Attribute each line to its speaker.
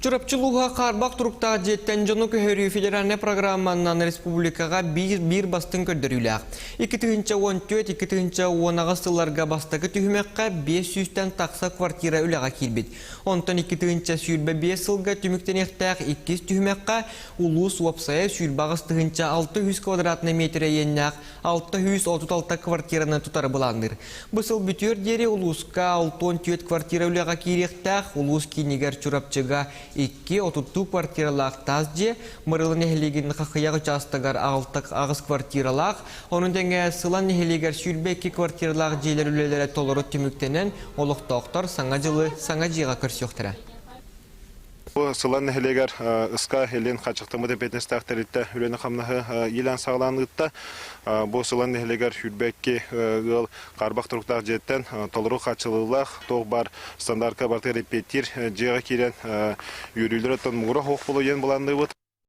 Speaker 1: Чурапчылуға қарбақ тұрықта жеттен жону көхөрі федеральный программанан республикаға бір бастың көрдірілі. 2014-2010 ағыстыларға бастығы түхімекқа 500-тен тақса квартира үліға келбет. Онтан 2010 сүйілбі 5 сылға түміктен ектәқ 2 түхімекқа ұлыс уапсая сүйілбі ағыстығынша 600 квадратны метрі еннәқ 636 квартираны тұтары бұландыр. Бұсыл бүтер дері ұлысқа 6-10 квартира үліға керектәқ ұлыс кейнегер чурапчыға 2-30 квартиралақ тазже, мұрылы нәхілеген қақияғы частығар ағыз квартиралақ, оның дәңе сылан нәхілегер сүйілбекі квартиралақ жейлер үлелері толыры түміктенен олықтақтар саңа жылы саңа жиға көрсіқтірі.
Speaker 2: Бұл сылан нәхілегер ұсқа елен қачықтымыды бетнестақтаритті үлені қамнағы елен сағыланғытта. Бұл сылан нәхілегер үлбәкке қарбақ тұрықтақ жеттен толыру қачылылақ, тоқ бар стандарқа бартыр репетир жеға керен үйрілдері тұн мұғыра хоқ болу ен боланды бұд.